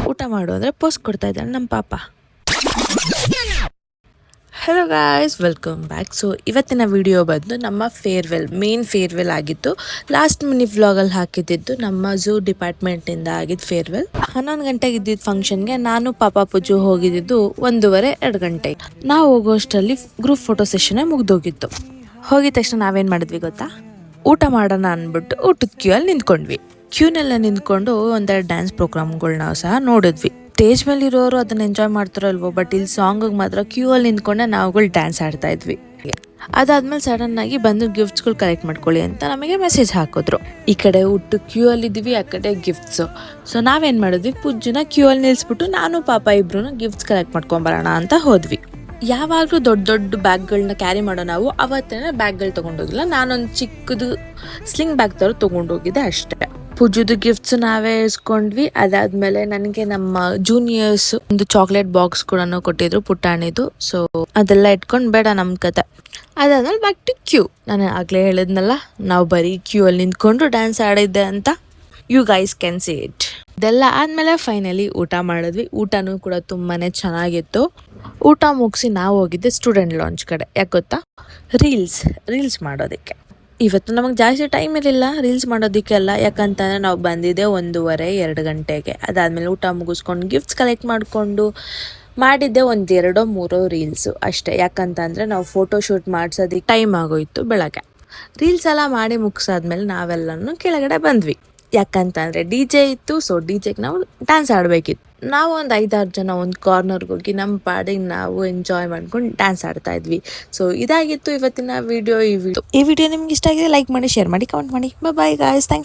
ಊಟ ಮಾಡು ಅಂದರೆ ಪೋಸ್ಟ್ ಕೊಡ್ತಾ ಇದ್ದಾಳೆ ನಮ್ಮ ಪಾಪ. Hello guys, welcome back. So ಇವತ್ತಿನ ವಿಡಿಯೋ ಬಂದು ನಮ್ಮ ಮೇನ್ ಫೇರ್ವೆಲ್ ಆಗಿತ್ತು. ಲಾಸ್ಟ್ ಮಿನಿ ವ್ಲಾಗಲ್ಲಿ ಹಾಕಿದ್ದು ನಮ್ಮ ಝೂ ಡಿಪಾರ್ಟ್ಮೆಂಟಿಂದ ಆಗಿದ್ದು ಫೇರ್ವೆಲ್. 11 ಗಂಟೆಗೆ ಇದ್ದಿದ್ದು ಫಂಕ್ಷನ್ಗೆ ನಾನು ಪಾಪ ಪೂಜು ಹೋಗಿದ್ದು 1:30-2 ಗಂಟೆಗೆ. ನಾವು ಹೋಗೋಷ್ಟರಲ್ಲಿ ಗ್ರೂಪ್ ಫೋಟೋ ಸೆಷನ್ ಮುಗ್ದೋಗಿತ್ತು. ಹೋಗಿದ ತಕ್ಷಣ ನಾವೇನು ಮಾಡಿದ್ವಿ ಗೊತ್ತಾ, ಊಟ ಮಾಡೋಣ ಅಂದ್ಬಿಟ್ಟು ಊಟದ ಕ್ಯೂ ಅಲ್ಲಿ ನಿಂತ್ಕೊಂಡ್ವಿ. ಕ್ಯೂನೆಲ್ಲ ನಿಂತ್ಕೊಂಡು ಒಂದೆರಡು ಡ್ಯಾನ್ಸ್ ಪ್ರೋಗ್ರಾಮ್ಗಳನ್ನ ಸಹ ನೋಡಿದ್ವಿ. ಸ್ಟೇಜ್ ಮೇಲೆ ಇರೋರು ಅದನ್ನ ಎಂಜಾಯ್ ಮಾಡ್ತಾರೋ ಅಲ್ವೋ, ಬಟ್ ಇಲ್ಲಿ ಸಾಂಗಿಗೆ ಮಾತ್ರ ಕ್ಯೂ ಅಲ್ಲಿ ನಿಂತ್ಕೊಂಡೆ ನಾವುಗಳು ಡ್ಯಾನ್ಸ್ ಆಡ್ತಾ ಇದ್ವಿ. ಅದಾದ್ಮೇಲೆ ಸಡನ್ ಆಗಿ ಬಂದು ಗಿಫ್ಟ್ಸ್ಗಳು ಕಲೆಕ್ಟ್ ಮಾಡ್ಕೊಳ್ಳಿ ಅಂತ ನಮಗೆ ಮೆಸೇಜ್ ಹಾಕಿದ್ರು. ಈ ಕಡೆ ಊಟ ಕ್ಯೂ ಅಲ್ಲಿ ಇದ್ವಿ, ಆ ಕಡೆ ಗಿಫ್ಟ್ಸ್. ಸೊ ನಾವೇನ್ ಮಾಡಿದ್ವಿ, ಪೂಜನ ಕ್ಯೂ ಅಲ್ಲಿ ನಿಲ್ಸ್ಬಿಟ್ಟು ನಾನು ಪಾಪ ಇಬ್ರು ಗಿಫ್ಟ್ಸ್ ಕಲೆಕ್ಟ್ ಮಾಡ್ಕೊಂಬರೋಣ ಅಂತ ಹೋದ್ವಿ. ಯಾವಾಗಲೂ ದೊಡ್ಡ ದೊಡ್ಡ ಬ್ಯಾಗ್ಗಳನ್ನ ಕ್ಯಾರಿ ಮಾಡೋ ನಾವು ಅವತ್ತೇನೆ ಬ್ಯಾಗ್ಗಳು ತೊಗೊಂಡೋಗಿಲ್ಲ. ನಾನೊಂದು ಚಿಕ್ಕದು ಸ್ಲಿಂಗ್ ಬ್ಯಾಗ್ ಥರ ತೊಗೊಂಡೋಗಿದ್ದೆ ಅಷ್ಟೇ. ಪೂಜುದು ಗಿಫ್ಟ್ಸ್ ನಾವೇ ಇಸ್ಕೊಂಡ್ವಿ. ಅದಾದ್ಮೇಲೆ ನನಗೆ ನಮ್ಮ ಜೂನಿಯರ್ಸ್ ಒಂದು ಚಾಕ್ಲೇಟ್ ಬಾಕ್ಸ್ ಕೂಡ ಕೊಟ್ಟಿದ್ರು, ಪುಟ್ಟಾಣಿದು. ಸೊ ಅದೆಲ್ಲ ಇಟ್ಕೊಂಡು ಬೇಡ ನಮ್ಮ ಕತೆ. ಅದಾದ್ಮೇಲೆ ಬ್ಯಾಕ್ ಟು ಕ್ಯೂ. ನಾನು ಆಗಲೇ ಹೇಳಿದ್ನಲ್ಲ, ನಾವು ಬರೀ ಕ್ಯೂ ಅಲ್ಲಿ ನಿಂತ್ಕೊಂಡು ಡ್ಯಾನ್ಸ್ ಆಡಿದ್ದೆ ಅಂತ. You guys can see it. ಇದೆಲ್ಲ ಆದಮೇಲೆ ಫೈನಲಿ ಊಟ ಮಾಡಿದ್ವಿ. ಊಟನೂ ಕೂಡ ತುಂಬಾನೇ ಚೆನ್ನಾಗಿತ್ತು. ಊಟ ಮುಗಿಸಿ ನಾವು ಹೋಗಿದ್ದೆ ಸ್ಟೂಡೆಂಟ್ ಲಾಂಚ್ ಕಡೆ. ಯಾಕೆ ಗೊತ್ತಾ, ರೀಲ್ಸ್ ಮಾಡೋದಕ್ಕೆ. ಇವತ್ತು ನಮಗೆ ಜಾಸ್ತಿ ಟೈಮ್ ಇರಲಿಲ್ಲ ರೀಲ್ಸ್ ಮಾಡೋದಕ್ಕೆಲ್ಲ. ಯಾಕಂತಂದರೆ ನಾವು ಬಂದಿದ್ದೆ 1:30-2 ಗಂಟೆಗೆ. ಅದಾದಮೇಲೆ ಊಟ ಮುಗಿಸ್ಕೊಂಡು ಗಿಫ್ಟ್ಸ್ ಕಲೆಕ್ಟ್ ಮಾಡಿಕೊಂಡು ಮಾಡಿದ್ದೆ 1-2-3 ರೀಲ್ಸು ಅಷ್ಟೇ. ಯಾಕಂತಂದರೆ ನಾವು ಫೋಟೋ ಶೂಟ್ ಮಾಡಿಸೋದಕ್ಕೆ ಟೈಮ್ ಆಗೋಯಿತು ಬೆಳಗ್ಗೆ. ರೀಲ್ಸ್ ಎಲ್ಲ ಮಾಡಿ ಮುಗಿಸಾದ್ಮೇಲೆ ನಾವೆಲ್ಲನೂ ಕೆಳಗಡೆ ಬಂದ್ವಿ. ಯಾಕಂತಂದರೆ DJ ಇತ್ತು. ಸೊ DJಗೆ ನಾವು ಡ್ಯಾನ್ಸ್ ಆಡಬೇಕಿತ್ತು. ನಾವು ಒಂದು 5-6 ಜನ ಒಂದು ಕಾರ್ನರ್ಗೆ ಹೋಗಿ ನಮ್ಮ ಪಾಡಿಗೆ ನಾವು ಎಂಜಾಯ್ ಮಾಡ್ಕೊಂಡು ಡ್ಯಾನ್ಸ್ ಆಡ್ತಾ ಇದ್ವಿ. ಸೊ ಇದಾಗಿತ್ತು ಇವತ್ತಿನ ವಿಡಿಯೋ. ಈ ವಿಡಿಯೋ ನಿಮ್ಗೆ ಇಷ್ಟ ಆಗಿದೆ ಲೈಕ್ ಮಾಡಿ, ಶೇರ್ ಮಾಡಿ, ಕಮೆಂಟ್ ಮಾಡಿ. Bye guys, thanks.